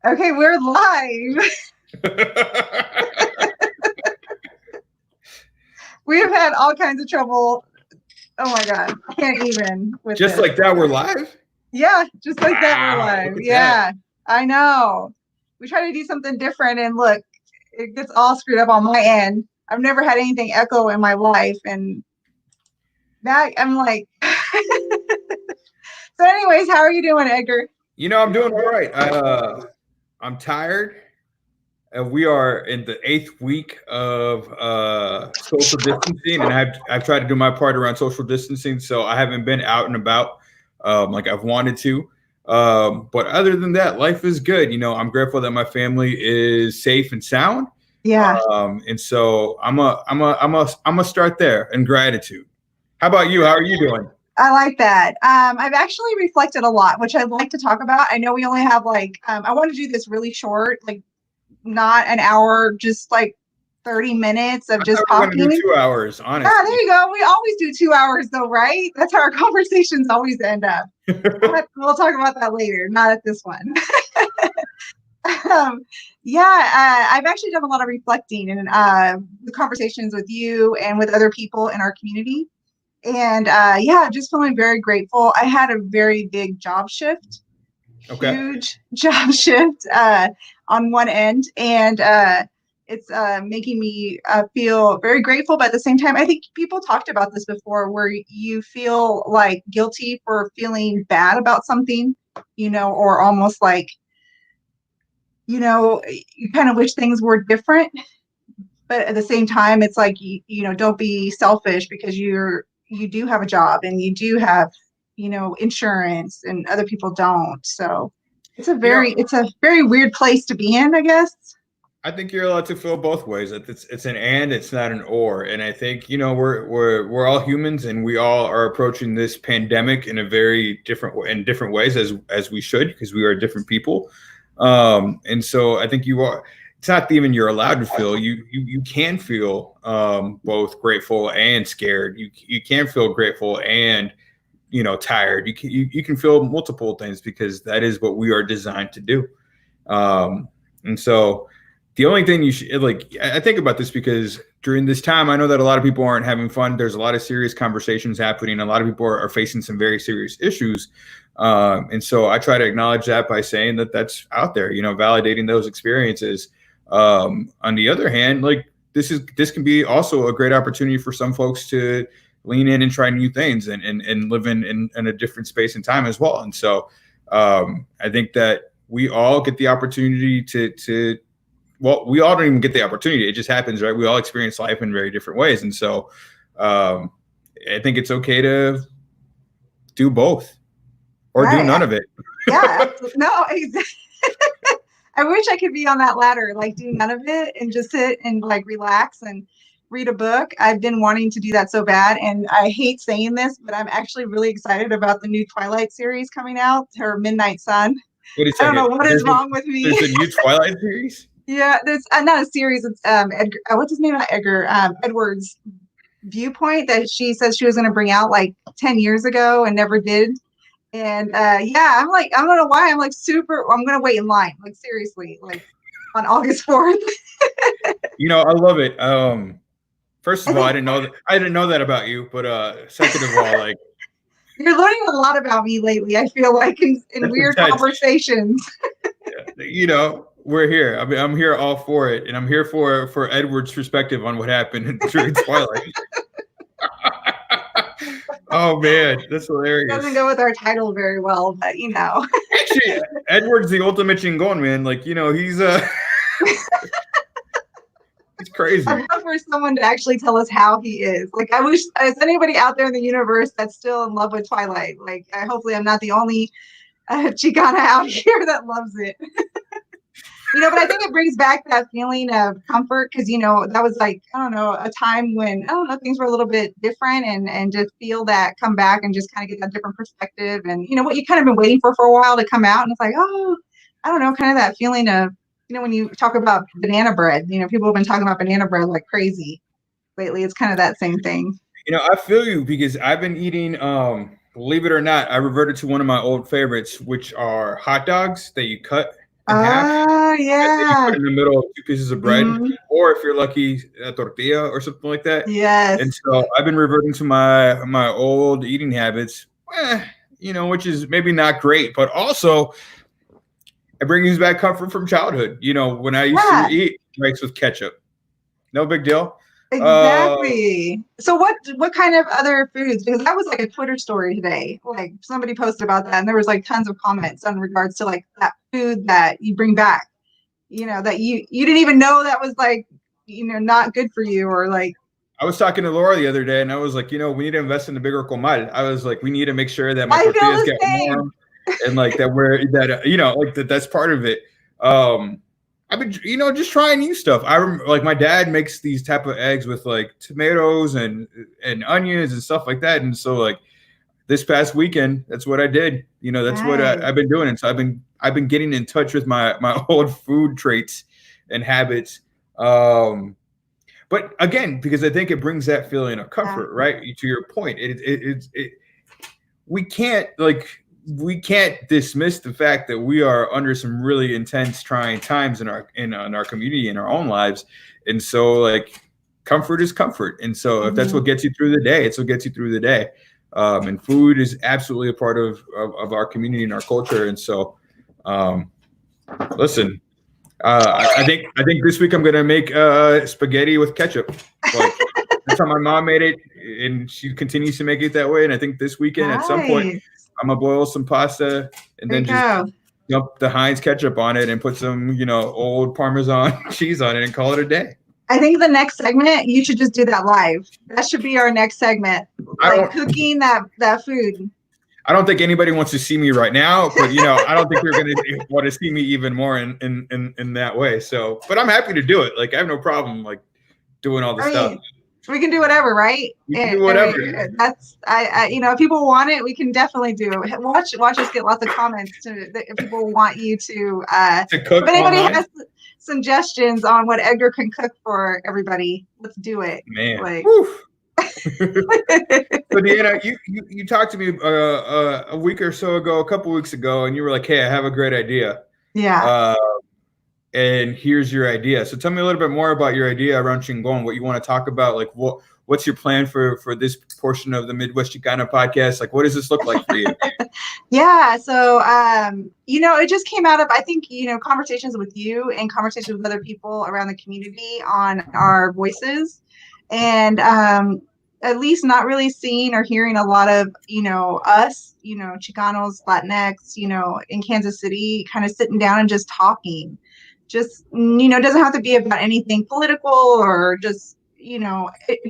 Okay, we're live. We have had all kinds of trouble. Oh my God, I can't even with Just this. like that, we're live? Yeah, just like that, we're Wow, live. look at Yeah, that. I know. We try to do something different, and look, it gets all screwed up on my end. I've never had anything echo in my life, and now I'm like. So, anyways, how are you doing, Edgar? I'm doing all right. I'm tired. We are in the 8th week of social distancing, and I've tried to do my part around social distancing, so I haven't been out and about like I've wanted to. But other than that, life is good. I'm grateful that my family is safe and sound. Yeah, And so I'm a start there in gratitude. How about you? How are you doing? I like that. I've actually reflected a lot, which I'd like to talk about. I know we only have I want to do this really short, like not an hour, just like 30 minutes of I just thought we were going to talking. do 2 hours, Yeah, honestly. there you go. We always do 2 hours though, right? That's how our conversations always end up. We'll talk about that later, not at this one. um, yeah, I've actually done a lot of reflecting and the conversations with you and with other people in our community. And yeah, just feeling very grateful. I had a very big job shift, Okay. huge job shift on one end. And it's making me feel very grateful. But at the same time, I think people talked about this before where you feel like guilty for feeling bad about something, or almost like, you kind of wish things were different. But at the same time, it's like, don't be selfish because you do have a job and you do have, insurance and other people don't. So You know, it's a very weird place to be in, I guess. I think you're allowed to feel both ways. It's an and, it's not an or. And I think we're all humans, and we all are approaching this pandemic in a very different ways as we should, because we are different people. And so I think you are. It's not even you're allowed to feel. You can feel both grateful and scared. You can feel grateful and tired. You can feel multiple things, because that is what we are designed to do. And so the only thing you should, like, I think about this because during this time, I know that a lot of people aren't having fun. There's a lot of serious conversations happening. A lot of people are facing some very serious issues. And so I try to acknowledge that by saying that that's out there, validating those experiences. On the other hand, like, this can be also a great opportunity for some folks to lean in and try new things and live in a different space and time as well. And so I think that we all get the opportunity to well, we all don't even get the opportunity. It just happens, right? We all experience life in very different ways. And so um, I think it's okay to do both or do Right. none of it. Yeah. No, exactly. I wish I could be on that ladder, like do none of it and just sit and like relax and read a book. I've been wanting to do that so bad. And I hate saying this, but I'm actually really excited about the new Twilight series coming out, her Midnight Sun. Wait a I don't know second. what is wrong with me. There's a new Twilight series. Yeah, there's not a series. It's Edgar. What's his name? Not Edgar. Edward's viewpoint that she says she was going to bring out like 10 years ago and never did. And yeah, I'm like, I don't know why. I'm like super. I'm going to wait in line. Like seriously, like on August 4th. I love it. First I of all, think I didn't know that about you, but second of all, like, you're learning a lot about me lately. I feel like in that's weird intense. conversations. We're here. I mean, I'm here all for it, and I'm here for Edward's perspective on what happened during Twilight. Oh man, that's Doesn't hilarious. go with our title very well, but Actually, Edward's the ultimate Chingón, man. Like, he's I'd crazy. love for someone to actually tell us how he is. Like, I wish is anybody out there in the universe that's still in love with Twilight. Like, hopefully, I'm not the only Chicana out here that loves it. But I think it brings back that feeling of comfort because that was like I don't know a time when I don't know things were a little bit different and to feel that come back and just kind of get that different perspective and what you kind of been waiting for a while to come out and it's like oh I don't know kind of that feeling of when you talk about banana bread people have been talking about banana bread like crazy lately it's kind of that same thing. I feel you because I've been eating. Believe it or not, I reverted to one of my old favorites, which are hot dogs that you cut in half. And then you Yeah. put in the middle 2 pieces of bread, or if you're lucky, a tortilla or something like that. Yes. And so I've been reverting to my old eating habits, which is maybe not great, but also it brings back comfort from childhood. When I used to eat rice with ketchup, no big deal. Exactly. So what kind of other foods? Because that was like a Twitter story today. Like somebody posted about that, and there was like tons of comments in regards to like that food that you bring back. That you didn't even know that was like not good for you, or like. I was talking to Laura the other day, and I was like, we need to invest in the bigger comal. I was like, we need to make sure that my tortillas get warm, and like that's part of it. I've been, just trying new stuff. I remember, like, my dad makes these type of eggs with like tomatoes and onions and stuff like that. And so, like, this past weekend, that's what I did. That's what I've been doing. And so I've been getting in touch with my old food traits and habits. But again, because I think it brings that feeling of comfort, right? To your point, we can't dismiss the fact that we are under some really intense, trying times in our community, in our own lives, and so like comfort is comfort, and so if that's what gets you through the day, it's what gets you through the day. And food is absolutely a part of our community and our culture, and so listen. I think this week I'm gonna make spaghetti with ketchup. Like, that's how my mom made it, and she continues to make it that way. And I think this weekend at some point I'm gonna boil some pasta and then just dump the Heinz ketchup on it and put some old Parmesan cheese on it and call it a day. I think the next segment you should just do that live. That should be our next segment, like cooking that food. I don't think anybody wants to see me right now, but I don't think they're going to want to see me even more in that way. So, but I'm happy to do it. Like, I have no problem like doing all the stuff. We can do whatever, right? We can do whatever. That's if people want it, we can definitely do it. Watch us get lots of comments if people want you to cook. If anybody has suggestions on what Edgar can cook for everybody, let's do it. Man. Like, so Deanna, you talked to me a week or so ago, a couple weeks ago, and you were like, "Hey, I have a great idea." Yeah. And here's your idea. So tell me a little bit more about your idea around Chingón. What you want to talk about? Like, what's your plan for this portion of the Midwest Chicana podcast? Like, what does this look like for you? Yeah. So it just came out of, I think, conversations with you and conversations with other people around the community on our voices. And at least not really seeing or hearing a lot of, us, Chicanos, Latinx, in Kansas City, kind of sitting down and just talking. Just, it doesn't have to be about anything political or just,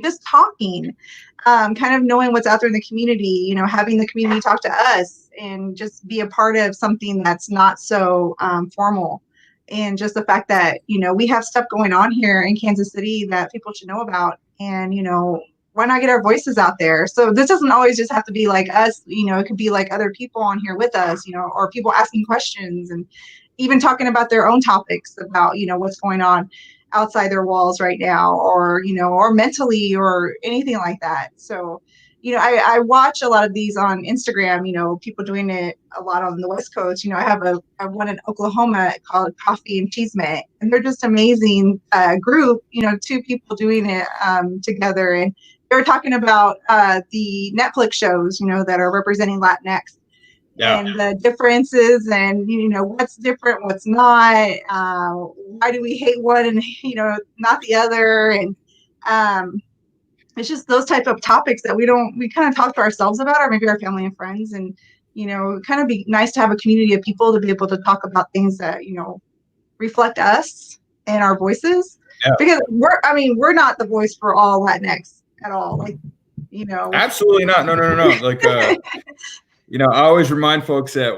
just talking, kind of knowing what's out there in the community, having the community talk to us and just be a part of something that's not so formal. And just the fact that, we have stuff going on here in Kansas City that people should know about. And, why not get our voices out there? So this doesn't always just have to be like us, it could be like other people on here with us, or people asking questions and even talking about their own topics about, what's going on outside their walls right now, or, or mentally or anything like that. So, I watch a lot of these on Instagram, people doing it a lot on the West Coast. I have one in Oklahoma called Coffee and Chisme, and they're just amazing group, 2 people doing it together. And they were talking about the Netflix shows, that are representing Latinx. Yeah. And the differences and, what's different, what's not, why do we hate one and, not the other. And it's just those type of topics that we kind of talk to ourselves about, or maybe our family and friends. And, kind of be nice to have a community of people to be able to talk about things that, reflect us and our voices. Yeah. Because we're not the voice for all Latinx at all. Like, Absolutely not. No. Like, I always remind folks that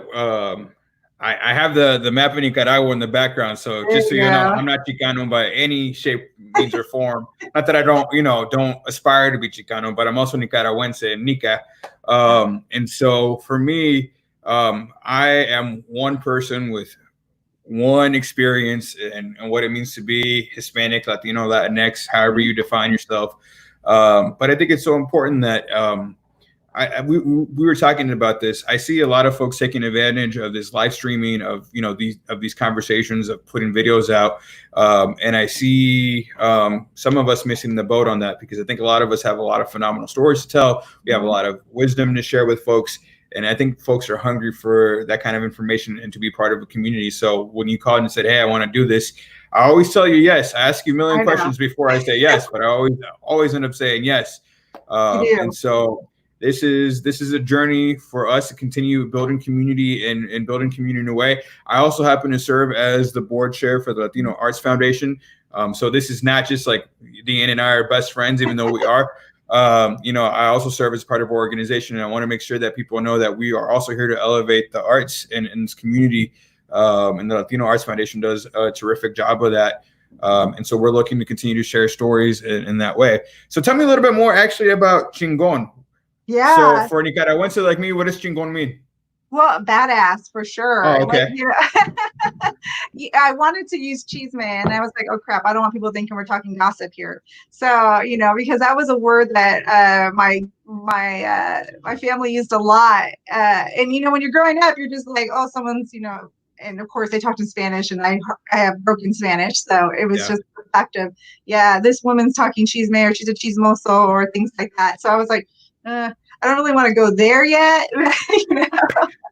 I have the map of Nicaragua in the background. So just so you know, I'm not Chicano by any shape, means, or form. Not that I don't aspire to be Chicano, but I'm also Nicaragüense and Nica. And so for me, I am one person with one experience and what it means to be Hispanic, Latino, Latinx, however you define yourself. But I think it's so important that we were talking about this. I see a lot of folks taking advantage of this live streaming of these conversations, of putting videos out, and I see some of us missing the boat on that, because I think a lot of us have a lot of phenomenal stories to tell. We have a lot of wisdom to share with folks, and I think folks are hungry for that kind of information and to be part of a community. So when you called and said, "Hey, I want to do this," I always tell you yes. I ask you a million questions before I say yes, but I always end up saying yes. And so this is a journey for us to continue building community and building community in a way. I also happen to serve as the board chair for the Latino Arts Foundation. So this is not just like Deanna and I are best friends, even though we are. I also serve as part of our organization, and I want to make sure that people know that we are also here to elevate the arts in this community. And the Latino Arts Foundation does a terrific job of that. And so we're looking to continue to share stories in that way. So tell me a little bit more actually about Chingón. Yeah. So for Nicaraguense like me, what does Chingón mean? Well, badass for sure. Oh, okay. I wanted to use chisme, and I was like, oh crap, I don't want people thinking we're talking gossip here. So, because that was a word that my family used a lot. And when you're growing up, you're just like, oh, someone's, and of course they talked in Spanish, and I have broken Spanish, so it was just effective. Yeah, this woman's talking chisme, or she's a chismoso, or things like that. So I was like, I don't really want to go there yet.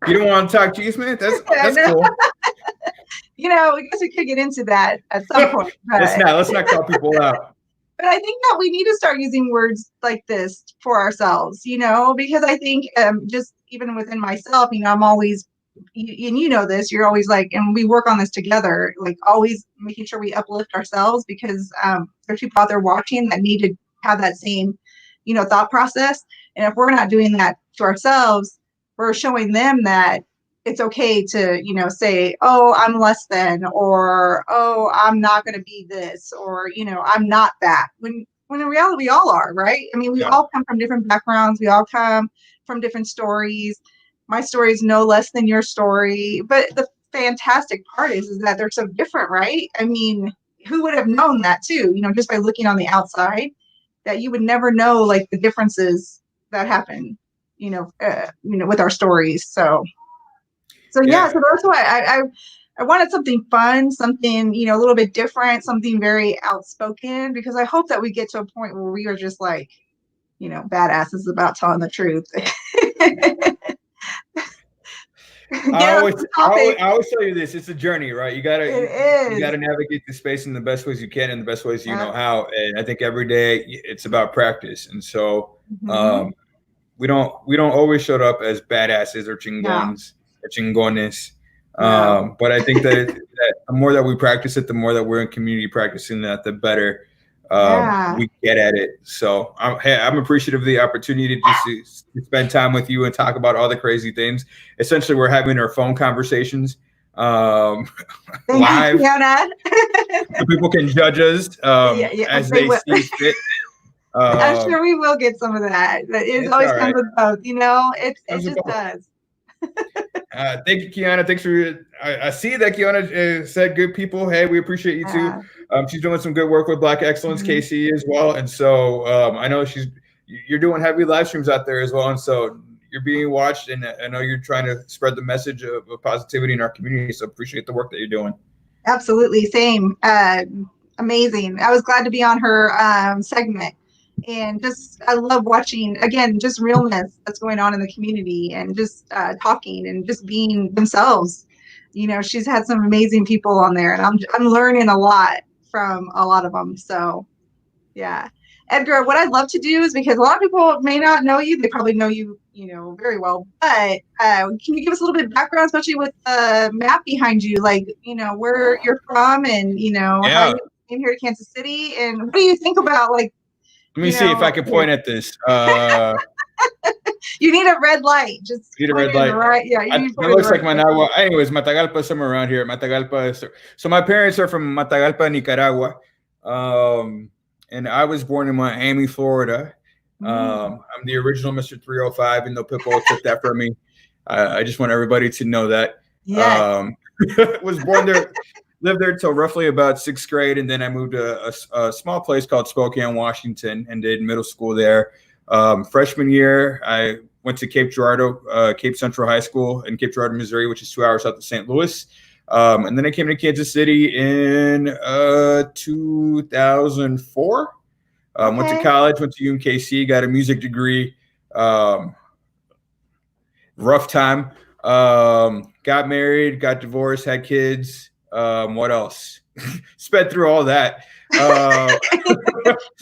You don't want to talk chisme? That's cool. I guess we could get into that at some point. But let's not call people out. But I think that we need to start using words like this for ourselves, because I think just even within myself, I'm always, and this, you're always like, and we work on this together, like always making sure we uplift ourselves, because there's people out there watching that need to have that same, thought process. And if we're not doing that to ourselves, we're showing them that it's okay to, say, oh, I'm less than, or, oh, I'm not going to be this, or, I'm not that. When in reality, we all are, right? I mean, we all come from different backgrounds. We all come from different stories. My story is no less than your story. But the fantastic part is that they're so different, right? I mean, who would have known that too? Just by looking on the outside, that you would never know like the differences that happen, with our stories. So that's why I wanted something fun, something, a little bit different, something very outspoken, because I hope that we get to a point where we are just like, badasses about telling the truth. I always tell you this, it's a journey, right? You gotta navigate the space in the best ways you can, and the best ways you know how. And I think every day it's about practice. And so we don't always show up as badasses or chingons or chingones. But I think that the more that we practice it, the more that we're in community practicing that, the better we get at it. So I'm appreciative of the opportunity to spend time with you and talk about all the crazy things. Essentially, we're having our phone conversations live. So people can judge us as they see fit. I'm sure we will get some of that. It always comes with both, it just does. Thank you, Kiana. Thanks for I see that Kiana said good people. Hey, we appreciate you too. She's doing some good work with Black Excellence, KC as well. And so I know you're doing heavy live streams out there as well. And so you're being watched, and I know you're trying to spread the message of positivity in our community. So appreciate the work that you're doing. Absolutely. Same. Amazing. I was glad to be on her segment. And I love watching, again, just realness that's going on in the community, and just talking and just being themselves. She's had some amazing people on there, and I'm learning a lot from a lot of them. So, yeah. Edgar, what I'd love to do is, because a lot of people may not know you, they probably know you, very well, but can you give us a little bit of background, especially with the map behind you, like, where you're from, and, how you came here to Kansas City, and what do you think about, like, let me see if I can point at this. You need a red light. Just need a red light. Right. Yeah. It looks like Managua. Anyways, Matagalpa is somewhere around here. So my parents are from Matagalpa, Nicaragua. And I was born in Miami, Florida. I'm the original Mr. 305, and though Pitbull took that from me. I just want everybody to know that. Yeah. Was born there. Lived there till roughly about 6th grade, and then I moved to a small place called Spokane, Washington, and did middle school there. Freshman year, I went to Cape Girardeau, Cape Central High School in Cape Girardeau, Missouri, which is 2 hours south of St. Louis. And then I came to Kansas City in 2004. Went to college, went to UMKC, got a music degree. Rough time. Got married, got divorced, had kids. What else? Sped through all that.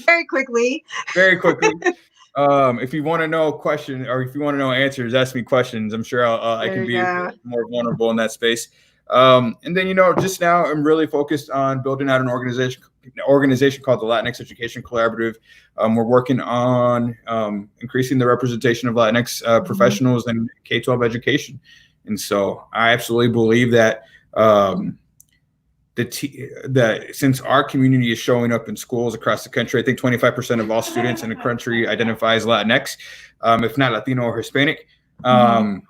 Very quickly. Very quickly. If you want to know a question or if you want to know answers, ask me questions. I'm sure I can be more vulnerable in that space. And then, just now I'm really focused on building out an organization called the Latinx Education Collaborative. We're working on increasing the representation of Latinx professionals in K-12 education. And so I absolutely believe that that since our community is showing up in schools across the country, I think 25% of all students in the country identify as Latinx, if not Latino or Hispanic. And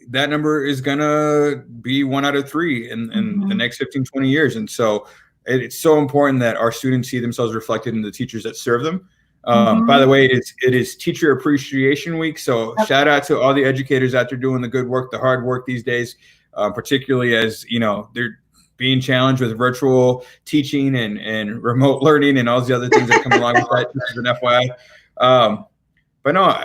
that number is going to be 1 out of 3 in the next 15, 20 years. And so it's so important that our students see themselves reflected in the teachers that serve them. By the way, it is Teacher Appreciation Week. So shout out to all the educators out there doing the good work, the hard work these days, particularly as, they're being challenged with virtual teaching and remote learning and all the other things that come along with that, just as an FYI. But no,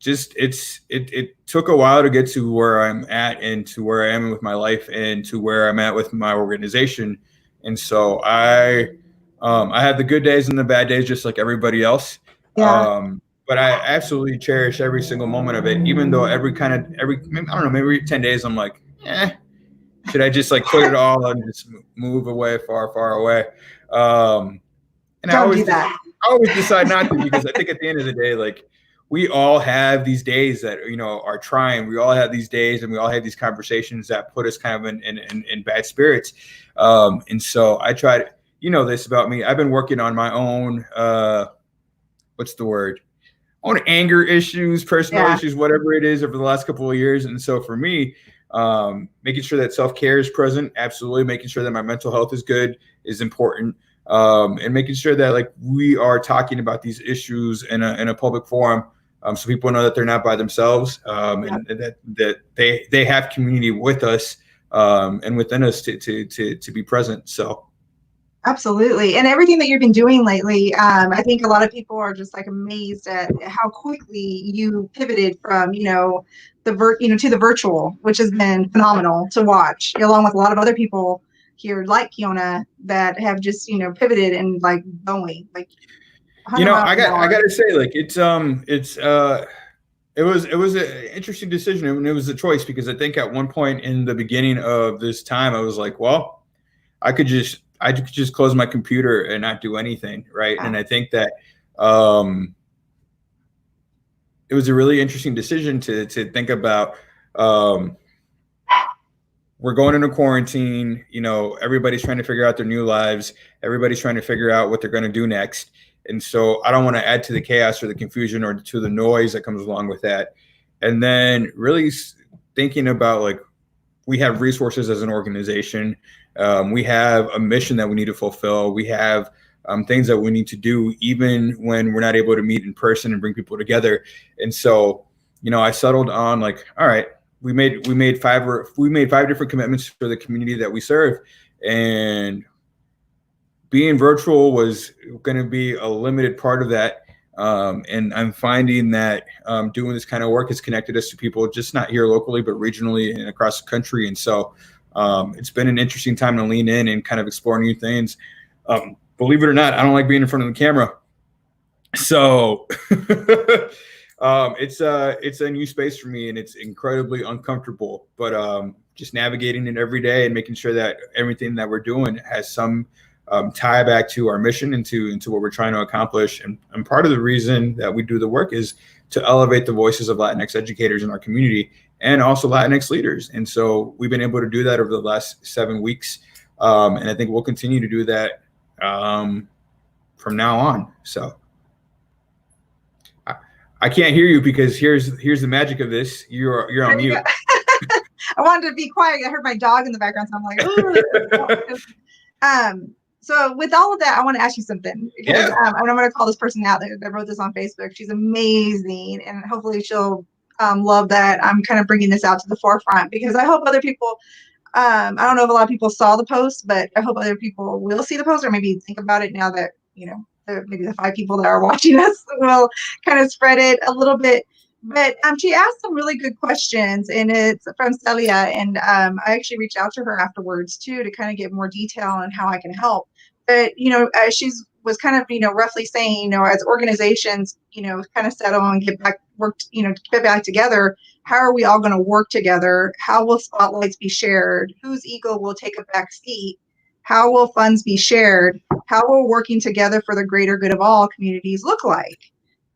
it took a while to get to where I'm at and to where I am with my life and to where I'm at with my organization. And so I have the good days and the bad days, just like everybody else. But I absolutely cherish every single moment of it, even though every I don't know, maybe 10 days, I'm like, should I just quit it all and just move away, far, far away? And I always decide not to, because I think at the end of the day, we all have these days that, are trying. We all have these days and we all have these conversations that put us kind of in bad spirits. And so I try to, this about me. I've been working on my own, own anger issues, personal issues, whatever it is, over the last couple of years. And so for me, making sure that self-care is present, absolutely. Making sure that my mental health is good is important. And making sure that we are talking about these issues in a public forum, so people know that they're not by themselves, and that they have community with us, and within us to be present. So absolutely. And everything that you've been doing lately, I think a lot of people are just amazed at how quickly you pivoted from, to the virtual, which has been phenomenal to watch, along with a lot of other people here like Kiona that have just, pivoted and going I gotta say, it was an interesting decision, and it was a choice, because I think at one point in the beginning of this time, I was like, well, I could just close my computer and not do anything, right? And I think that it was a really interesting decision to think about. We're going into quarantine, everybody's trying to figure out their new lives. Everybody's trying to figure out what they're going to do next. And so I don't want to add to the chaos or the confusion or to the noise that comes along with that. And then really thinking about we have resources as an organization. We have a mission that we need to fulfill. We have things that we need to do, even when we're not able to meet in person and bring people together. And so, I settled on all right, we made 5 different commitments for the community that we serve, and being virtual was going to be a limited part of that. And I'm finding that doing this kind of work has connected us to people, just not here locally, but regionally and across the country. And so it's been an interesting time to lean in and kind of explore new things. Believe it or not, I don't like being in front of the camera. So it's a new space for me, and it's incredibly uncomfortable, but just navigating it every day and making sure that everything that we're doing has some tie back to our mission and to what we're trying to accomplish. And part of the reason that we do the work is to elevate the voices of Latinx educators in our community and also Latinx leaders. And so we've been able to do that over the last 7 weeks. And I think we'll continue to do that from now on. So I can't hear you, because here's the magic of this. You're on mute. I wanted to be quiet. I heard my dog in the background, so I'm like, ooh. So with all of that, I want to ask you something because Yeah. and I'm going to call this person out that wrote this on Facebook. She's amazing, and hopefully she'll love that I'm kind of bringing this out to the forefront because I hope other people. I don't know if a lot of people saw the post, but I hope other people will see the post or maybe think about it now that maybe the 5 people that are watching us will kind of spread it a little bit. But she asked some really good questions, and it's from Celia, and I actually reached out to her afterwards too to kind of get more detail on how I can help. But she's was kind of roughly saying as organizations kind of settle and get back together, how are we all going to work together? How will spotlights be shared? Whose ego will take a back seat? How will funds be shared? How will working together for the greater good of all communities look like?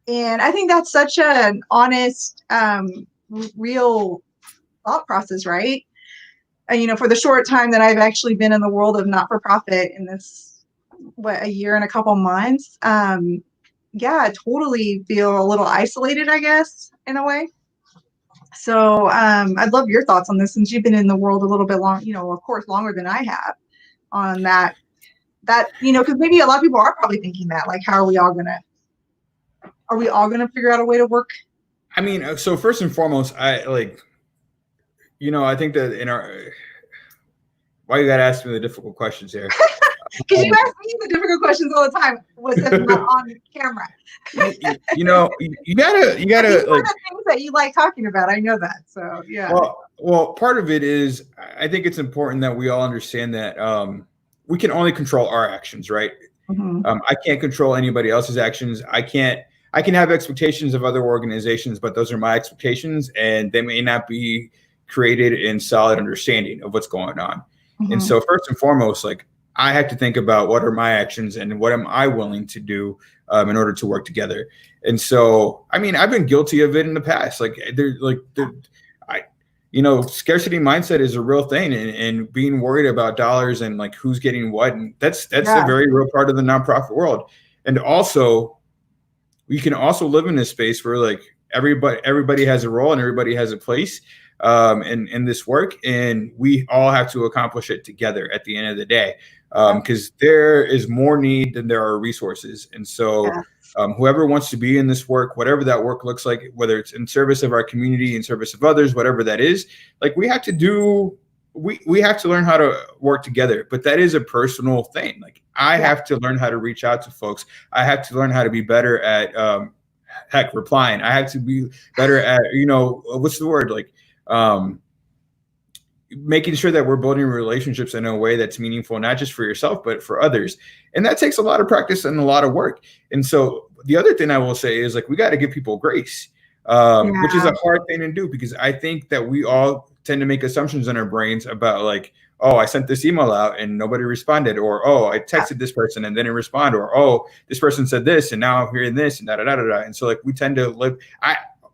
And I think that's such an honest, real thought process, right? And, for the short time that I've actually been in the world of not-for-profit in this, a year and a couple months, yeah, I totally feel a little isolated, I guess, in a way. So I'd love your thoughts on this since you've been in the world a little bit long, of course, longer than I have on that, because maybe a lot of people are probably thinking that, like, how are we all going to figure out a way to work? I mean, so first and foremost, I think that why you got to ask me the difficult questions here? Because you ask me the difficult questions all the time. Was it not on camera? you gotta these are the things that you like talking about. I know that. So yeah. Well, part of it is I think it's important that we all understand that we can only control our actions, right? Mm-hmm. I can't control anybody else's actions. I can have expectations of other organizations, but those are my expectations, and they may not be created in solid understanding of what's going on. Mm-hmm. And so first and foremost, like, I have to think about what are my actions and what am I willing to do in order to work together. And so, I mean, I've been guilty of it in the past. Scarcity mindset is a real thing, and being worried about dollars and like who's getting what. And that's a very real part of the nonprofit world. And also, we can also live in this space where like everybody has a role and everybody has a place in this work, and we all have to accomplish it together at the end of the day, because there is more need than there are resources. And so whoever wants to be in this work, whatever that work looks like, whether it's in service of our community, in service of others, whatever that is, like we have to learn how to work together. But that is a personal thing. Like I have to learn how to reach out to folks. I have to learn how to be better at replying. I have to be better at, what's the word? Like making sure that we're building relationships in a way that's meaningful, not just for yourself, but for others. And that takes a lot of practice and a lot of work. And so the other thing I will say is like, we got to give people grace, which is a hard thing to do, because I think that we all tend to make assumptions in our brains about like, oh, I sent this email out and nobody responded, or, oh, I texted this person and they didn't respond, or, oh, this person said this and now I'm hearing this and da da da da. And so like, we tend to live,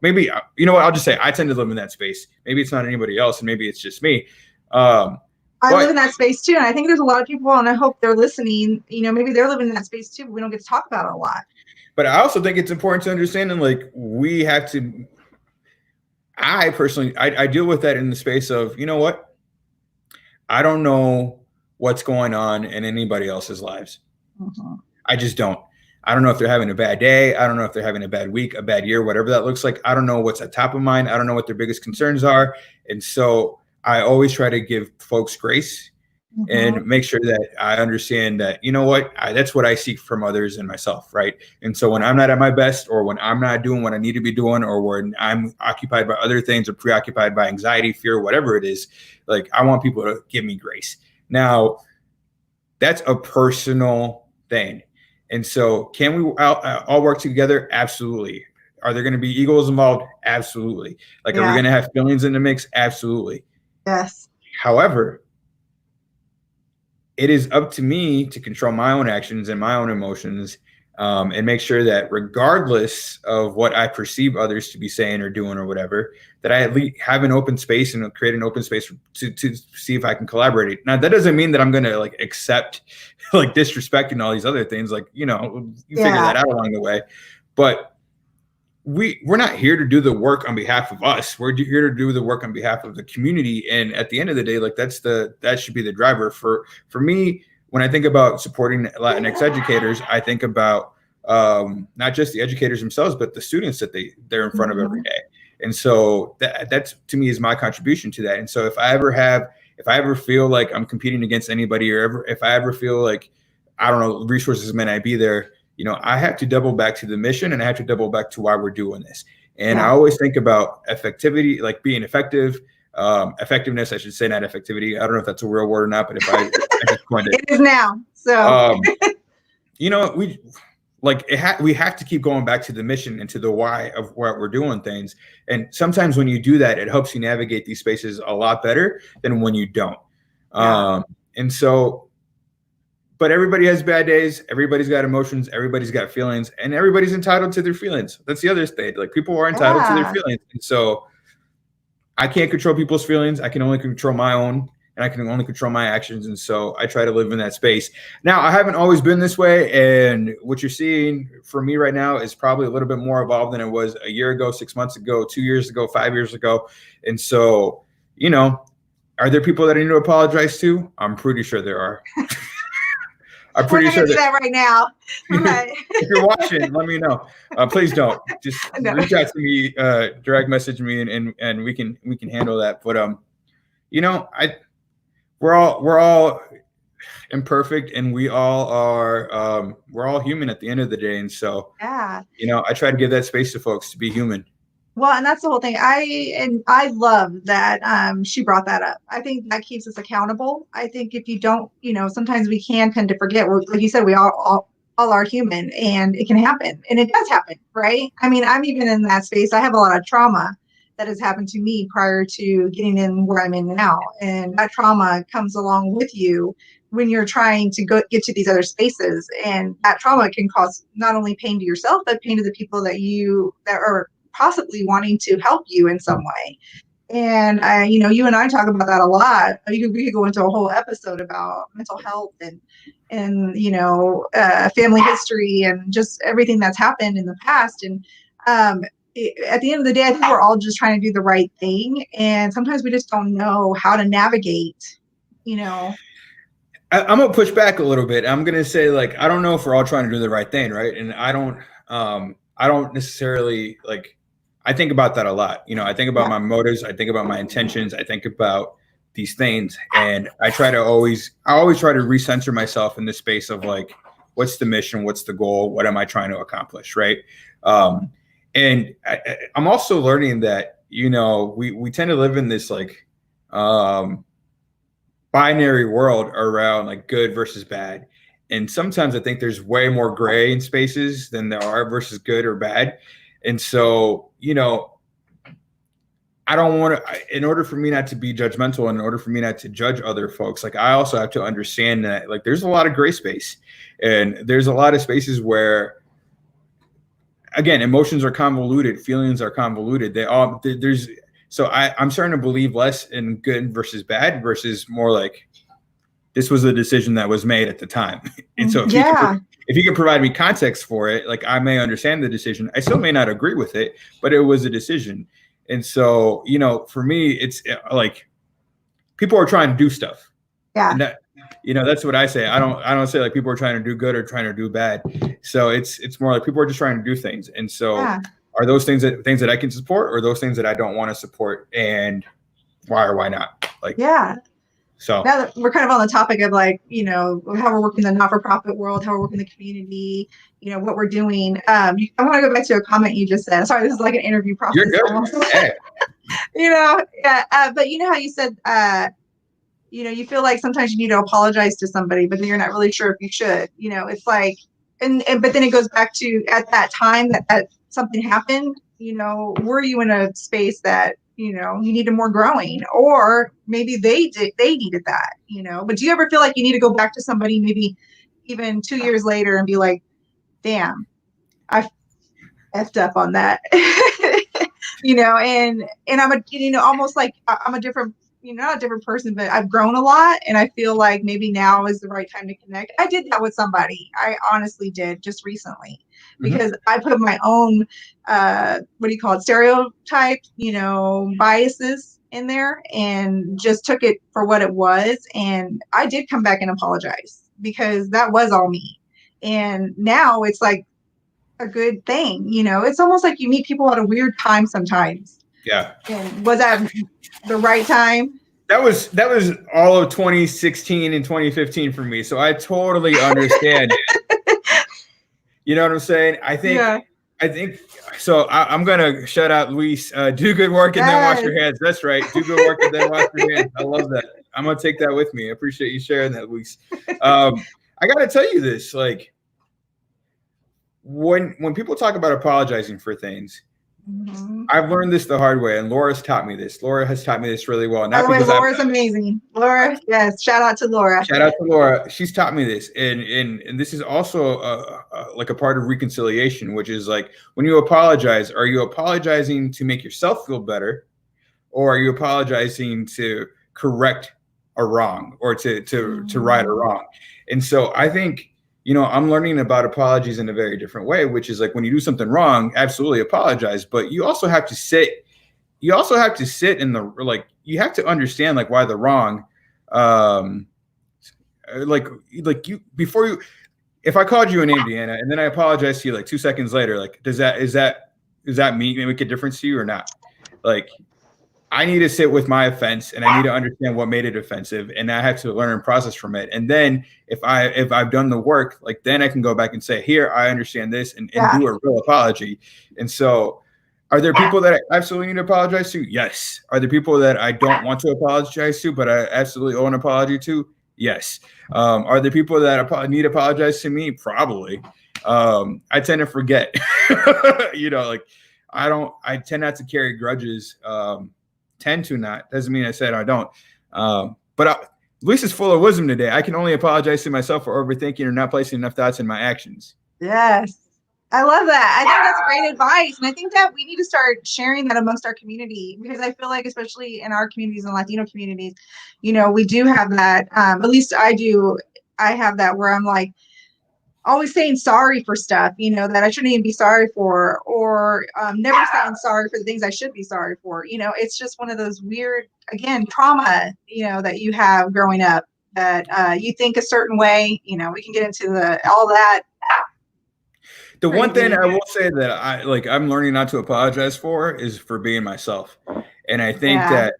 maybe, I'll just say I tend to live in that space. Maybe it's not anybody else, and maybe it's just me. I live in that space too. And I think there's a lot of people, and I hope they're listening, maybe they're living in that space too, but we don't get to talk about it a lot. But I also think it's important to understand, and like, we have to, I personally, I deal with that in the space of, you know what? I don't know what's going on in anybody else's lives. Mm-hmm. I just don't. I don't know if they're having a bad day. I don't know if they're having a bad week, a bad year, whatever that looks like. I don't know what's at top of mind. I don't know what their biggest concerns are. And so I always try to give folks grace and make sure that I understand that, you know what, that's what I seek from others and myself, right? And so when I'm not at my best, or when I'm not doing what I need to be doing, or when I'm occupied by other things or preoccupied by anxiety, fear, whatever it is, like I want people to give me grace. Now, that's a personal thing. And so can we all work together? Absolutely. Are there going to be egos involved? Absolutely. Like, are we going to have feelings in the mix? Absolutely. Yes. However, it is up to me to control my own actions and my own emotions, and make sure that regardless of what I perceive others to be saying or doing or whatever, that I at least have an open space and create an open space to see if I can collaborate. Now, that doesn't mean that I'm going to like accept like disrespect and all these other things. Like, you figure that out along the way. But we're not here to do the work on behalf of us. We're here to do the work on behalf of the community. And at the end of the day, like that should be the driver for me. when I think about supporting Latinx educators, I think about not just the educators themselves, but the students that they're in front of every day. And so that's to me is my contribution to that. And so if I ever feel like I'm competing against anybody, or if I ever feel like, I don't know, resources may not be there, you know, I have to double back to the mission, and I have to double back to why we're doing this. And I always think about effectivity, like being effective, effectiveness, I should say, not effectivity. I don't know if that's a real word or not, but if I just coined it. It is now. So, you know, we have to keep going back to the mission and to the why of what we're doing things. And sometimes when you do that, it helps you navigate these spaces a lot better than when you don't. And so, but everybody has bad days. Everybody's got emotions. Everybody's got feelings, and everybody's entitled to their feelings. That's the other state. Like, people are entitled to their feelings. And so I can't control people's feelings. I can only control my own, and I can only control my actions. And so I try to live in that space. Now, I haven't always been this way. And what you're seeing for me right now is probably a little bit more evolved than it was a year ago, 6 months ago, 2 years ago, 5 years ago. And so, you know, are there people that I need to apologize to? I'm pretty sure there are. I'm pretty sure that right now. If you're watching, let me know. Please don't. Just reach out to me, direct message me, and we can handle that. But you know, we're all imperfect, and we all are we're all human at the end of the day. And so, you know, I try to give that space to folks to be human. Well, and that's the whole thing. I love that she brought that up. I think that keeps us accountable. I think if you don't, you know, sometimes we can tend to forget. Like you said, we all are human, and it can happen, and it does happen, right? I mean, I'm even in that space. I have a lot of trauma that has happened to me prior to getting in where I'm in now, and that trauma comes along with you when you're trying to get to these other spaces, and that trauma can cause not only pain to yourself, but pain to the people that are possibly wanting to help you in some way. And you know, you and I talk about that a lot. We could go into a whole episode about mental health and you know, family history and just everything that's happened in the past. And at the end of the day, I think we're all just trying to do the right thing, and sometimes we just don't know how to navigate, you know. I'm gonna push back a little bit. I'm gonna say, like, I don't know if we're all trying to do the right thing, right? And I don't necessarily, like, I think about that a lot. You know, I think about my motives. I think about my intentions. I think about these things, and I always try to recenter myself in this space of, like, what's the mission? What's the goal? What am I trying to accomplish? Right. And I'm also learning that, you know, we tend to live in this, like, binary world around, like, good versus bad. And sometimes I think there's way more gray in spaces than there are versus good or bad. And so, you know, I don't want to, in order for me not to be judgmental, in order for me not to judge other folks, like, I also have to understand that, like, there's a lot of gray space, and there's a lot of spaces where, again, emotions are convoluted, feelings are convoluted. So I'm starting to believe less in good versus bad versus more like, this was a decision that was made at the time. And so if you can provide me context for it, like, I may understand the decision. I still may not agree with it, but it was a decision. And so, you know, for me, it's like, people are trying to do stuff. Yeah. And that, you know, that's what I say. I don't say, like, people are trying to do good or trying to do bad. So it's more like people are just trying to do things. And so are those things that I can support, or those things that I don't want to support, and why or why not? Like, so now that we're kind of on the topic of, like, you know, how we're working in the not-for-profit world, how we're working in the community, you know, what we're doing. I want to go back to a comment you just said. Sorry, this is like an interview process. You're good. Yeah. You know, but you know how you said, you know, you feel like sometimes you need to apologize to somebody, but then you're not really sure if you should. You know, it's like, and but then it goes back to, at that time that something happened, you know, were you in a space that, you know, you needed more growing, or maybe they needed that, you know. But do you ever feel like you need to go back to somebody maybe even 2 years later and be like, damn, I effed up on that? You know, and I'm a, you know, almost like I'm a different, you know, not a different person, but I've grown a lot, and I feel like maybe now is the right time to connect. I did that with somebody. I honestly did, just recently, because I put my own, what do you call it, stereotype, you know, biases in there, and just took it for what it was. And I did come back and apologize, because that was all me. And now it's like a good thing, you know. It's almost like you meet people at a weird time sometimes. Yeah. And was that the right time? That was all of 2016 and 2015 for me. So I totally understand. You know what I'm saying? I think so. I'm gonna shout out Luis. Do good work and then wash your hands. That's right. Do good work and then wash your hands. I love that. I'm gonna take that with me. I appreciate you sharing that, Luis. I gotta tell you this, like when people talk about apologizing for things, I've learned this the hard way, and Laura's taught me this. Laura has taught me this really well. By the way, Laura's amazing. Laura, yes, shout out to Laura. Shout out to Laura. She's taught me this, and this is also like a part of reconciliation, which is like when you apologize, are you apologizing to make yourself feel better, or are you apologizing to correct a wrong or to right a wrong? And so I think, you know, I'm learning about apologies in a very different way, which is like when you do something wrong, absolutely apologize, but you also have to sit. You also have to sit in the, like, you have to understand like why the wrong, like you, before you, if I called you a name, Deanna, and then I apologize to you like 2 seconds later, like, does that make a difference to you or not? Like, I need to sit with my offense and I need to understand what made it offensive, and I have to learn and process from it. And then if I've done the work, like then I can go back and say, here, I understand this and do a real apology. And so are there people that I absolutely need to apologize to? Yes. Are there people that I don't want to apologize to, but I absolutely owe an apology to? Yes. Are there people that need to apologize to me? Probably. I tend to forget, you know, like I tend not to carry grudges. Tend to not. Doesn't mean I said I don't. But Luis is full of wisdom today. I can only apologize to myself for overthinking or not placing enough thoughts in my actions. Yes. I love that. I think that's great advice. And I think that we need to start sharing that amongst our community, because I feel like, especially in our communities and Latino communities, you know, we do have that. At least I do. I have that where I'm like, always saying sorry for stuff, you know, that I shouldn't even be sorry for, or never saying sorry for the things I should be sorry for. You know, it's just one of those weird, again, trauma, you know, that you have growing up that you think a certain way. You know, we can get into all that. The one thing I will say that I'm learning not to apologize for is for being myself. And I think that,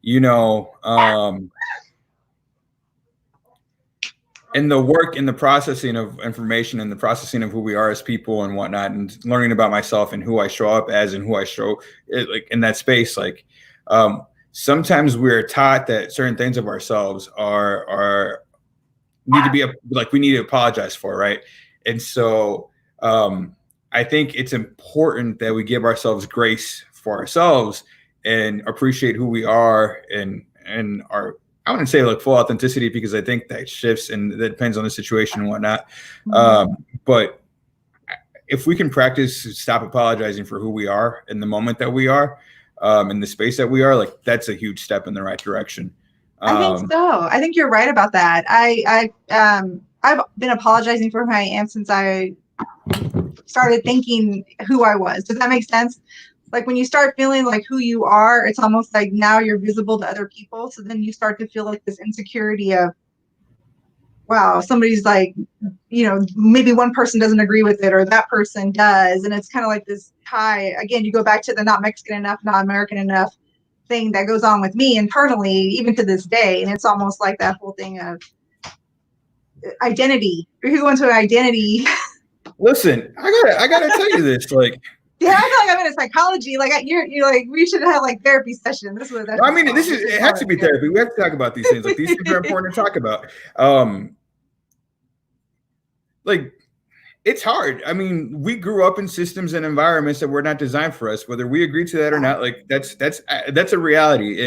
you know, in the work, in the processing of information and the processing of who we are as people and whatnot, and learning about myself and who I show up as and who I show like in that space, like sometimes we're taught that certain things of ourselves are need to be like we need to apologize for, right? And so I think it's important that we give ourselves grace for ourselves and appreciate who we are and our, I wouldn't say like full authenticity, because I think that shifts and that depends on the situation and whatnot. But if we can practice stop apologizing for who we are in the moment that we are, in the space that we are, like that's a huge step in the right direction. I think so. I think you're right about that. I've been apologizing for who I am since I started thinking who I was. Does that make sense? Like when you start feeling like who you are, it's almost like now you're visible to other people. So then you start to feel like this insecurity of, wow, somebody's like, you know, maybe one person doesn't agree with it or that person does. And it's kind of like this high, again, you go back to the not Mexican enough, not American enough thing that goes on with me internally, even to this day. And it's almost like that whole thing of identity. You're going to an identity. Listen, I gotta tell you this, like, yeah, I feel like I'm in a psychology. Like you're like, we should have like therapy session. This was. I mean, it has to be therapy. We have to talk about these things. Like these things are important to talk about. Like it's hard. I mean, we grew up in systems and environments that were not designed for us, whether we agree to that or not. Like that's a reality.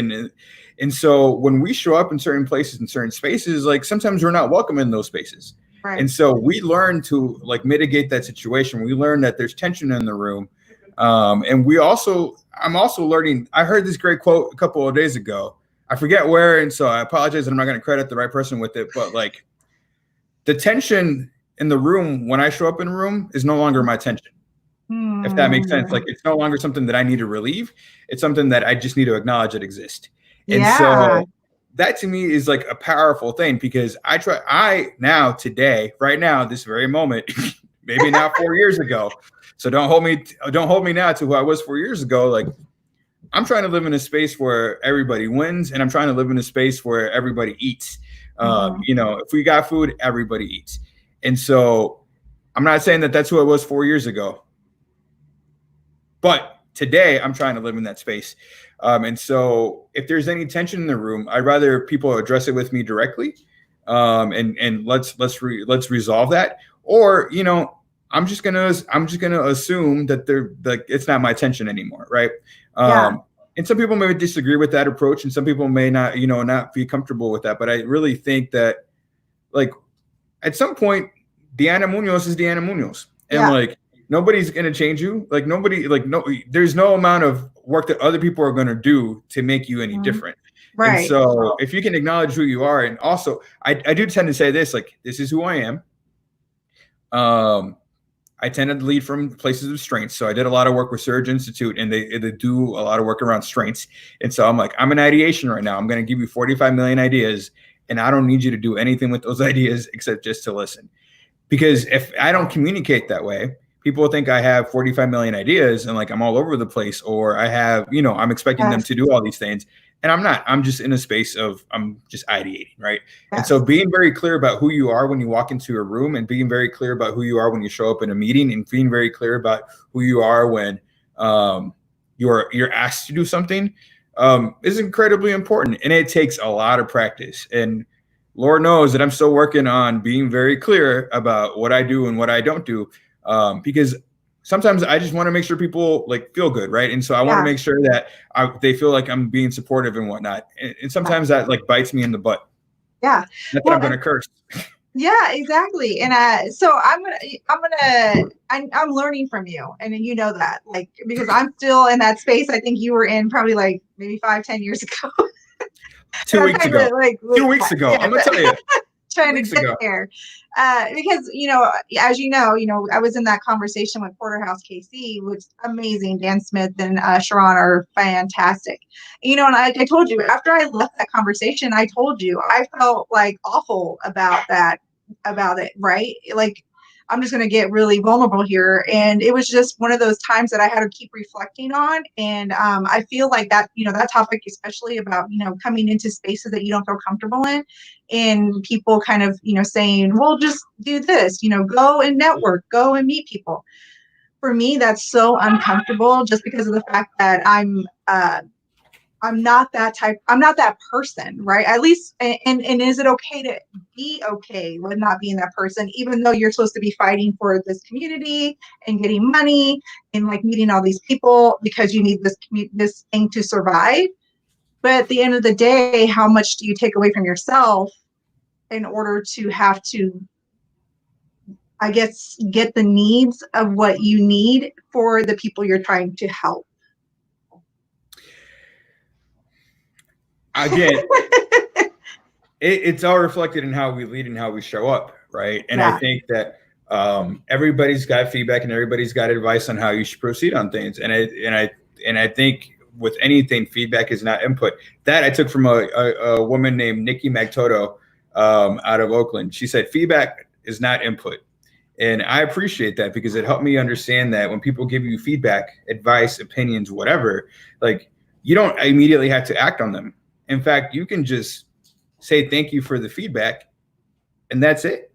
And so when we show up in certain places, in certain spaces, like sometimes we're not welcome in those spaces. Right. And so we learn to like mitigate that situation. We learn that there's tension in the room. And I'm also learning, I heard this great quote a couple of days ago. I forget where, and so I apologize that I'm not going to credit the right person with it, but like the tension in the room when I show up in a room is no longer my tension. If that makes sense. Like it's no longer something that I need to relieve. It's something that I just need to acknowledge it exists. And so that to me is like a powerful thing, because I now today, right now, this very moment, maybe not 4 years ago. So don't hold me now to who I was 4 years ago. Like, I'm trying to live in a space where everybody wins, and I'm trying to live in a space where everybody eats. You know, if we got food, everybody eats. And so I'm not saying that that's who I was 4 years ago, but today I'm trying to live in that space. And so if there's any tension in the room, I'd rather people address it with me directly, and let's resolve that. Or, you know, I'm just gonna assume that they're like, it's not my tension anymore, right? And some people may disagree with that approach, and some people may not, you know, not be comfortable with that. But I really think that, like, at some point, Deanna Munoz is Deanna Munoz, and like, nobody's gonna change you. Like, there's no amount of work that other people are gonna do to make you any different. Right. And so if you can acknowledge who you are, and also I do tend to say this, like, this is who I am. I tend to lead from places of strengths. So I did a lot of work with Surge Institute, and they do a lot of work around strengths. And so I'm like, I'm in ideation right now. I'm going to give you 45 million ideas, and I don't need you to do anything with those ideas except just to listen. Because if I don't communicate that way, people think I have 45 million ideas and like I'm all over the place, or I have, you know, I'm expecting them to do all these things. And I'm not. I'm just in a space of, I'm just ideating, right? And so being very clear about who you are when you walk into a room, and being very clear about who you are when you show up in a meeting, and being very clear about who you are when you're asked to do something is incredibly important. And it takes a lot of practice. And Lord knows that I'm still working on being very clear about what I do and what I don't do, because sometimes I just want to make sure people like feel good, right? And so I want to make sure that they feel like I'm being supportive and whatnot. And sometimes that like bites me in the butt. Yeah, that's what I'm going to curse. Yeah, exactly. And so I'm learning from you, and you know that, like, because I'm still in that space. I think you were in probably like maybe 5-10 years ago. 2 weeks ago. 2 weeks ago. I'm gonna tell you. Trying to get there, because, you know, as you know, I was in that conversation with Porterhouse KC, which is amazing. Dan Smith and Sharon are fantastic. You know, and I told you after I left that conversation, I told you I felt like awful about it, right? Like, I'm just going to get really vulnerable here. And it was just one of those times that I had to keep reflecting on. And I feel like that, you know, that topic, especially about, you know, coming into spaces that you don't feel comfortable in, and people kind of, you know, saying, well, just do this, you know, go and network, go and meet people. For me, that's so uncomfortable, just because of the fact that I'm not that type. I'm not that person, right? At least, and is it okay to be okay with not being that person, even though you're supposed to be fighting for this community and getting money and like meeting all these people because you need this thing to survive? But at the end of the day, how much do you take away from yourself in order to have to, I guess, get the needs of what you need for the people you're trying to help? Again, it's all reflected in how we lead and how we show up, right? And I think that everybody's got feedback and everybody's got advice on how you should proceed on things. And I think with anything, feedback is not input. That I took from a woman named Nikki Magtoto out of Oakland. She said feedback is not input. And I appreciate that, because it helped me understand that when people give you feedback, advice, opinions, whatever, like, you don't immediately have to act on them. In fact, you can just say thank you for the feedback, and that's it.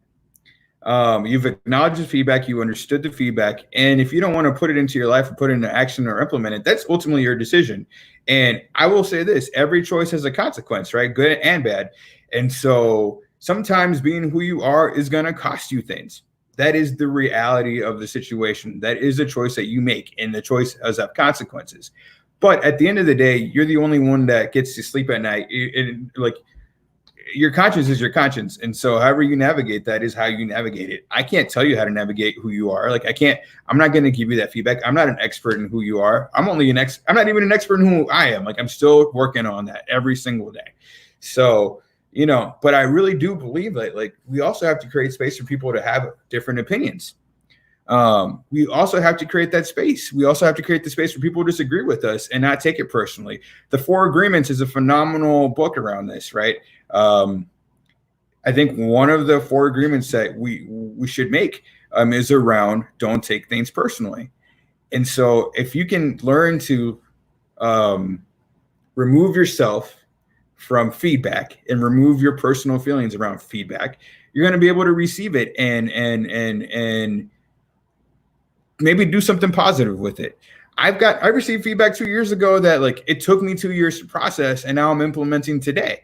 You've acknowledged the feedback, you understood the feedback, and if you don't want to put it into your life or put it into action or implement it, that's ultimately your decision. And I will say this, every choice has a consequence, right? Good and bad. And so sometimes being who you are is going to cost you things. That is the reality of the situation. That is a choice that you make, and the choice has consequences. But at the end of the day, you're the only one that gets to sleep at night. Like, your conscience is your conscience. And so however you navigate that is how you navigate it. I can't tell you how to navigate who you are. Like, I'm not going to give you that feedback. I'm not an expert in who you are. I'm not even an expert in who I am. Like, I'm still working on that every single day. So, you know, but I really do believe that, like, we also have to create space for people to have different opinions. we also have to create that space. We also have to create the space where people disagree with us and not take it personally. The Four Agreements is a phenomenal book around this, right? I think one of the four agreements that we should make is around don't take things personally. And so if you can learn to remove yourself from feedback and remove your personal feelings around feedback, you're going to be able to receive it and maybe do something positive with it. I received feedback 2 years ago that like it took me 2 years to process, and now I'm implementing today.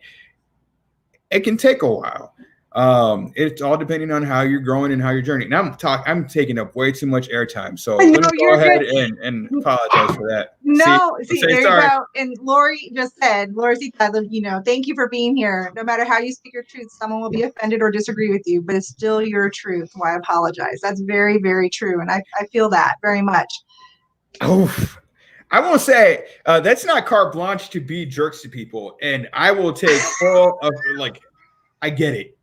It can take a while. It's all depending on how you're growing and how you're journeying. Now I'm taking up way too much airtime, so let me go ahead and apologize for that. No, see there sorry. You go. And Lori just said, Lori, thank you for being here. No matter how you speak your truth, someone will be offended or disagree with you, but it's still your truth. Why apologize? That's very, very true, and I feel that very much. Oh, I will say that's not carte blanche to be jerks to people, and I will take full of like. I get it.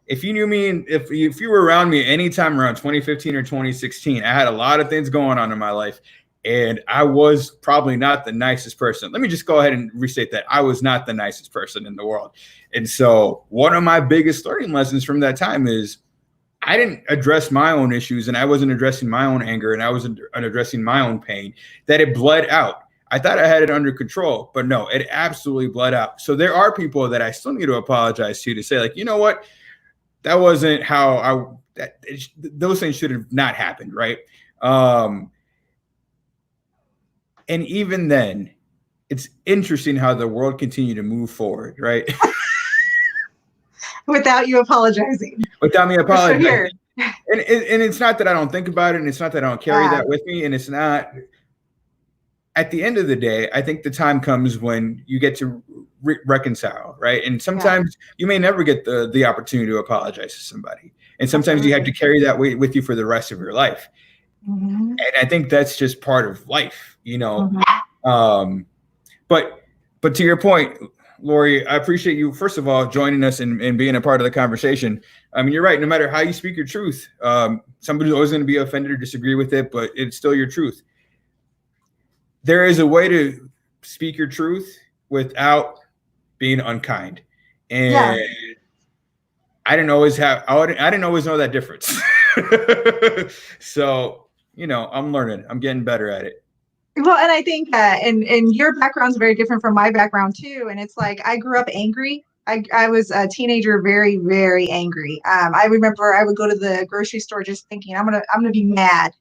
If you knew me, if you were around me anytime around 2015 or 2016, I had a lot of things going on in my life, and I was probably not the nicest person. Let me just go ahead and restate that. I was not the nicest person in the world. And so one of my biggest learning lessons from that time is I didn't address my own issues, and I wasn't addressing my own anger, and I wasn't addressing my own pain, that it bled out. I thought I had it under control, but no, it absolutely bled out. So there are people that I still need to apologize to say, like, you know what? That wasn't how those things should have not happened, right? And even then, it's interesting how the world continued to move forward, right? Without you apologizing. Without me apologizing. And it's not that I don't think about it, and it's not that I don't carry that with me, and it's not. At the end of the day, I think the time comes when you get to reconcile, right? And sometimes you may never get the opportunity to apologize to somebody. And sometimes you have to carry that weight with you for the rest of your life. Mm-hmm. And I think that's just part of life, Mm-hmm. But to your point, Lori, I appreciate you, first of all, joining us and being a part of the conversation. I mean, you're right. No matter how you speak your truth, somebody's always going to be offended or disagree with it, but it's still your truth. There is a way to speak your truth without being unkind. And I didn't always know that difference. So, I'm learning. I'm getting better at it. Well, and I think and your background's very different from my background too. And it's like I grew up angry. I was a teenager, very, very angry. I remember I would go to the grocery store just thinking I'm gonna be mad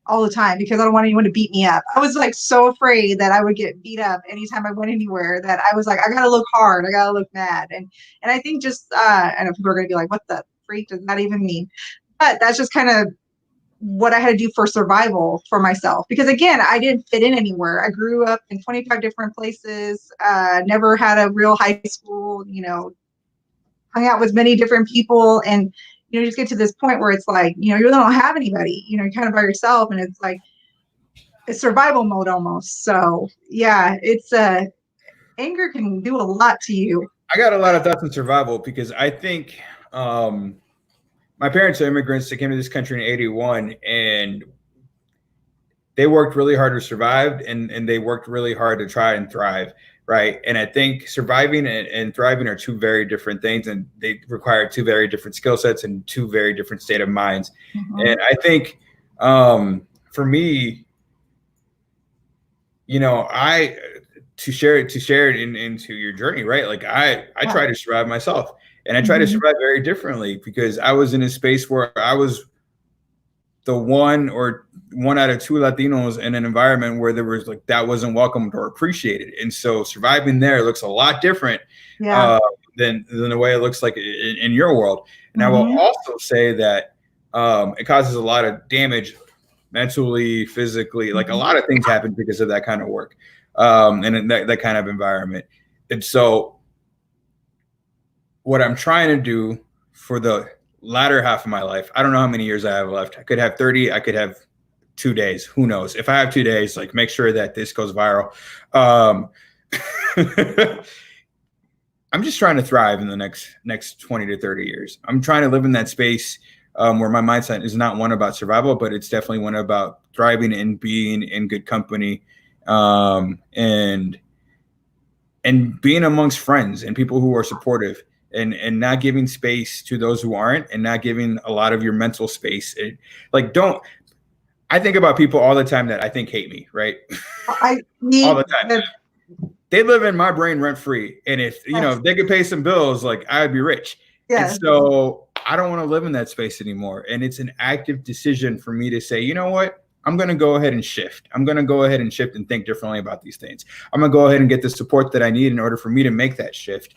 all the time because I don't want anyone to beat me up. I was like so afraid that I would get beat up anytime I went anywhere that I was like, I gotta look hard, I gotta look mad. And I think just I know people are gonna be like, what the freak does that even mean? But that's just kind of what I had to do for survival for myself. Because again, I didn't fit in anywhere. I grew up in 25 different places, never had a real high school, hung out with many different people, and you just get to this point where it's like, you really don't have anybody, you're kind of by yourself, and it's like it's survival mode almost. So yeah, it's anger can do a lot to you. I got a lot of thoughts on survival because I think my parents are immigrants that came to this country in 81, and they worked really hard to survive, and they worked really hard to try and thrive. Right. And I think surviving and thriving are two very different things, and they require two very different skill sets and two very different state of minds. Mm-hmm. And I think for me, to share it into your journey, right? Like I try to survive myself, and I try to survive very differently because I was in a space where I was the one out of two Latinos in an environment where there was like that wasn't welcomed or appreciated. And so surviving there looks a lot different than the way it looks like in your world. And I will also say that it causes a lot of damage mentally, physically, like a lot of things happen because of that kind of work and that kind of environment. And so what I'm trying to do for the latter half of my life, I don't know how many years I have left. I could have 30, I could have 2 days. Who knows? If I have 2 days, like make sure that this goes viral. I'm just trying to thrive in the next 20 to 30 years. I'm trying to live in that space where my mindset is not one about survival, but it's definitely one about thriving and being in good company, and being amongst friends and people who are supportive, and not giving space to those who aren't, and not giving a lot of your mental space. I think about people all the time that I think hate me, right? All the time. They live in my brain rent free. And if they could pay some bills, like I'd be rich. Yes. And so I don't want to live in that space anymore. And it's an active decision for me to say, you know what? I'm going to go ahead and shift. I'm going to go ahead and shift and think differently about these things. I'm going to go ahead and get the support that I need in order for me to make that shift.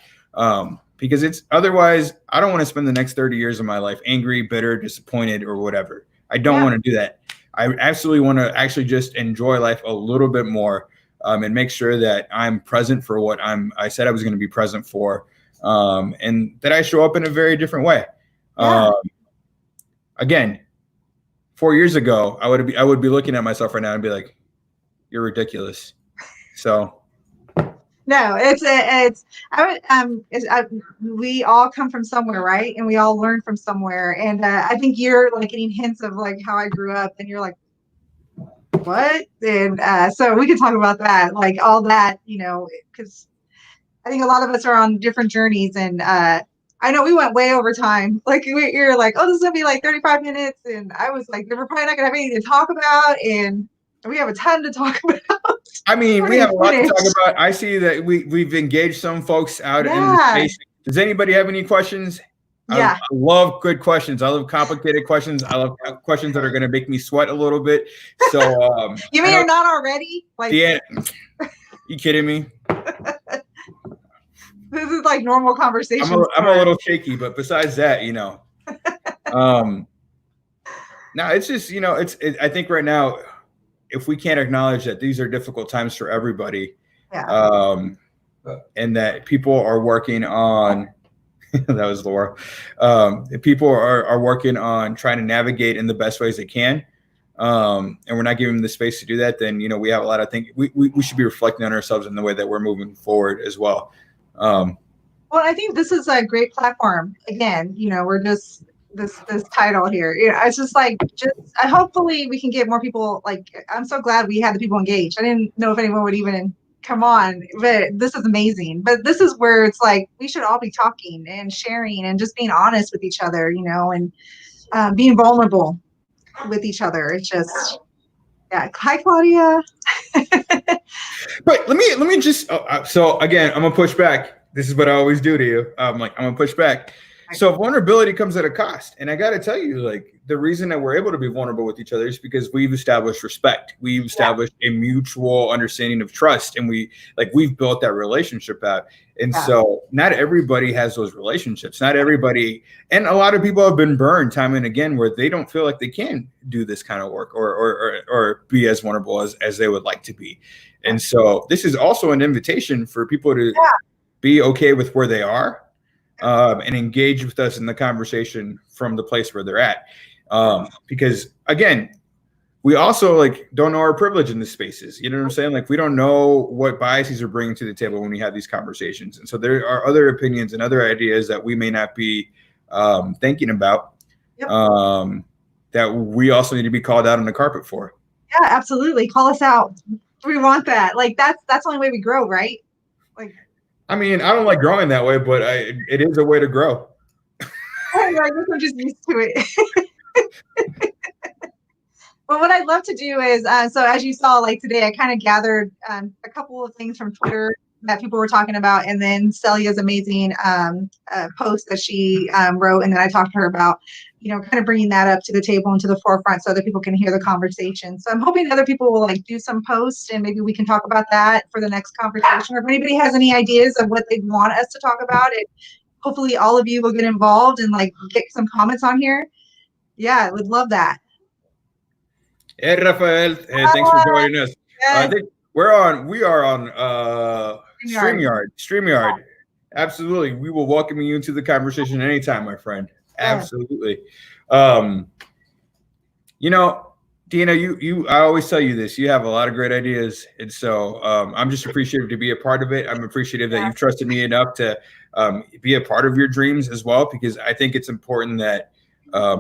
Because it's otherwise, I don't want to spend the next 30 years of my life angry, bitter, disappointed, or whatever. I don't want to do that. I absolutely want to actually just enjoy life a little bit more, and make sure that I'm present for what I said I was going to be present for, and that I show up in a very different way. Yeah. Again, 4 years ago, I would be looking at myself right now and be like, "You're ridiculous." So. No, we all come from somewhere, right? And we all learn from somewhere. And I think you're like getting hints of like how I grew up, and you're like, what? And so we can talk about that, like all that, because I think a lot of us are on different journeys. And I know we went way over time. Like you're like, oh, this is gonna be like 35 minutes, and I was like, we're probably not gonna have anything to talk about, and we have a ton to talk about. I mean, we have a lot to talk about. I see that we've engaged some folks out in the space. Does anybody have any questions? Yeah. I love good questions. I love complicated questions. I love questions that are going to make me sweat a little bit. So you mean you're not already? Like, Deanna, you kidding me? This is like normal conversation. I'm a little shaky, but besides that, no, it's just, I think right now, if we can't acknowledge that these are difficult times for everybody, and that people are working on, that was Laura, people are working on trying to navigate in the best ways they can, and we're not giving them the space to do that, then, we have a lot of things. We should be reflecting on ourselves in the way that we're moving forward as well. Well, I think this is a great platform. Again, we're just this title here. It's just like, hopefully we can get more people. Like, I'm so glad we had the people engaged. I didn't know if anyone would even come on, but this is amazing. But this is where it's like we should all be talking and sharing and just being honest with each other, and being vulnerable with each other. It's just, Hi, Claudia. But let me just. So again, I'm gonna push back. This is what I always do to you. I'm gonna push back. So vulnerability comes at a cost. And I got to tell you, like, the reason that we're able to be vulnerable with each other is because we've established respect. We've established a mutual understanding of trust. And we've built that relationship out. And so not everybody has those relationships. Not everybody. And a lot of people have been burned time and again where they don't feel like they can do this kind of work or be as vulnerable as they would like to be. And so this is also an invitation for people to be okay with where they are. And engage with us in the conversation from the place where they're at. Because again, we also don't know our privilege in these spaces. You know what I'm saying? Like, we don't know what biases are bringing to the table when we have these conversations. And so there are other opinions and other ideas that we may not be thinking about, that we also need to be called out on the carpet for. Yeah, absolutely. Call us out. We want that. Like, that's the only way we grow, right? Like, I mean, I don't like growing that way, but it is a way to grow. I guess I'm just used to it. Well, what I'd love to do is, so as you saw, like today, I kind of gathered a couple of things from Twitter that people were talking about, and then Celia's amazing post that she wrote, and then I talked to her about, kind of bringing that up to the table and to the forefront so that people can hear the conversation. So I'm hoping other people will do some posts, and maybe we can talk about that for the next conversation. Or if anybody has any ideas of what they want us to talk about, hopefully all of you will get involved and get some comments on here. Yeah, I would love that. Hey, Rafael. Hey, thanks for joining us. Yes. I think we are on StreamYard. Absolutely. We will welcome you into the conversation anytime, my friend. Absolutely. Deanna, I always tell you this, you have a lot of great ideas. And so I'm just appreciative to be a part of it. I'm appreciative that you've trusted me enough to be a part of your dreams as well, because I think it's important that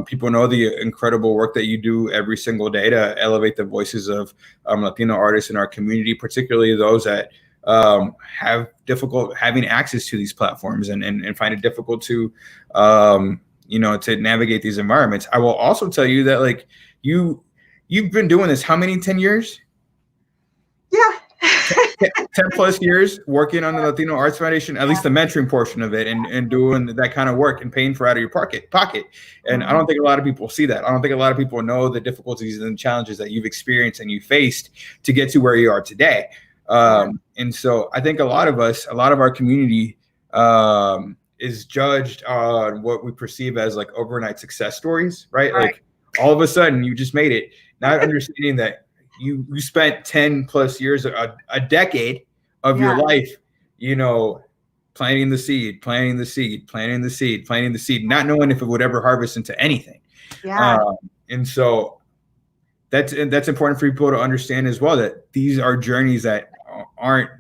People know the incredible work that you do every single day to elevate the voices of Latino artists in our community, particularly those that have difficult having access to these platforms and find it difficult to, to navigate these environments. I will also tell you that like you've been doing this, how many, 10 years? Yeah. 10 plus years working on the Latino Arts Foundation, at least the mentoring portion of it, and doing that kind of work and paying for out of your pocket. And I don't think a lot of people see that. I don't think a lot of people know the difficulties and challenges that you've experienced and you faced to get to where you are today. And so I think a lot of our community is judged on what we perceive as like overnight success stories, right? Like all of a sudden you just made it, not understanding that you spent 10 plus years, a decade of your life, planting the seed, not knowing if it would ever harvest into anything. And so that's important for people to understand as well, that these are journeys that aren't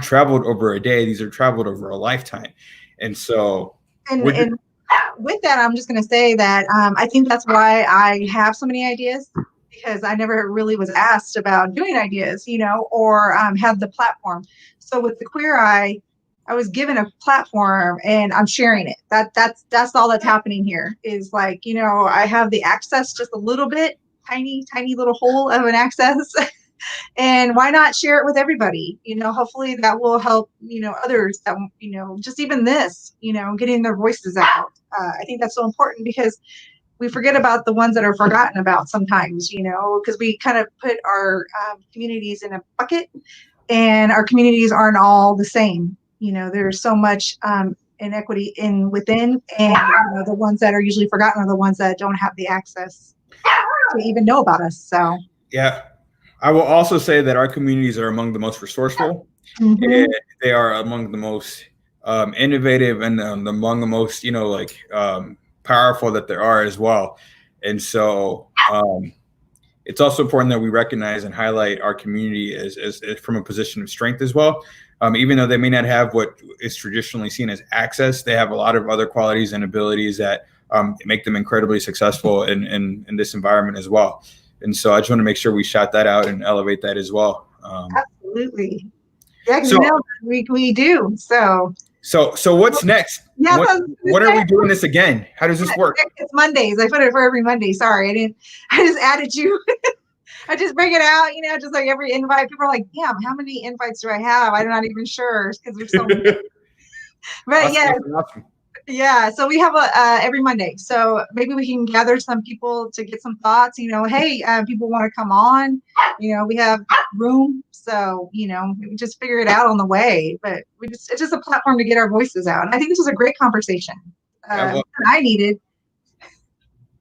traveled over a day. These are traveled over a lifetime. And so and with that, I'm just going to say that I think that's why I have so many ideas, because I never really was asked about doing ideas, or had the platform. So with the Queer Eye, I was given a platform and I'm sharing it. That's all that's happening here is like, I have the access, just a little bit, tiny little hole of an access. And why not share it with everybody? Hopefully that will help, others that, just even this, getting their voices out. I think that's so important because we forget about the ones that are forgotten about sometimes, because we kind of put our communities in a bucket, and our communities aren't all the same. There's so much inequity within, and the ones that are usually forgotten are the ones that don't have the access to even know about us. So yeah, I will also say that our communities are among the most resourceful, and they are among the most innovative, and among the most powerful that there are as well. And so it's also important that we recognize and highlight our community as from a position of strength as well. Even though they may not have what is traditionally seen as access, they have a lot of other qualities and abilities that make them incredibly successful in this environment as well. And so I just want to make sure we shout that out and elevate that as well. Absolutely. Yeah, so, we do. So what's next? Yeah, when are we doing this again? How does this work? It's Mondays. I put it for every Monday. Sorry, I just added you. I just bring it out, just like every invite. People are like, damn, how many invites do I have? I'm not even sure because there's so many. But awesome. Yeah, so we have every Monday. So maybe we can gather some people to get some thoughts. Hey, people want to come on. We have room. So, we just figure it out on the way. But it's just a platform to get our voices out. And I think this was a great conversation. I needed.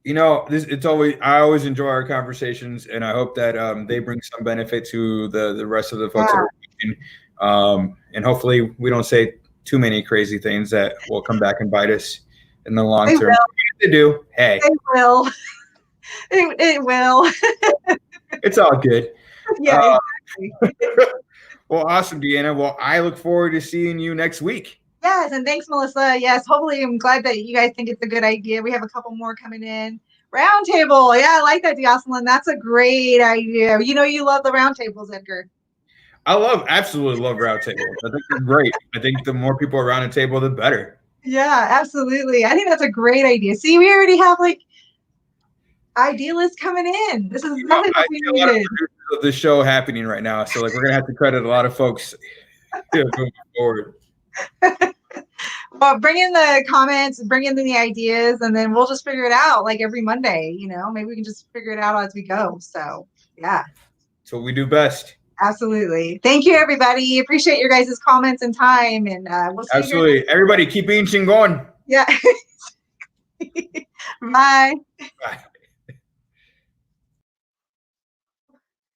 I always enjoy our conversations, and I hope that they bring some benefit to the rest of the folks that are watching. And hopefully we don't say too many crazy things that will come back and bite us in the long term. They do. Hey, they will. It will. It's all good. Yeah. Exactly. Well, awesome, Deanna. Well, I look forward to seeing you next week. Yes, and thanks, Melissa. Yes, hopefully I'm glad that you guys think it's a good idea. We have a couple more coming in. Roundtable. Yeah, I like that, Jocelyn. That's a great idea. You love the roundtables, Edgar. I absolutely love roundtables. I think they're great. I think the more people around a table, the better. Yeah, absolutely. I think that's a great idea. See, we already have idealists coming in. This is nothing that we needed. A lot of producers of the show happening right now, so we're gonna have to credit a lot of folks moving forward. Well, bring in the comments, bring in the ideas, and then we'll just figure it out every Monday. Maybe we can just figure it out as we go. So yeah, that's what we do best. Absolutely. Thank you, everybody. Appreciate your guys' comments and time. And we'll see you. Everybody keep being Chingón. Yeah. Bye.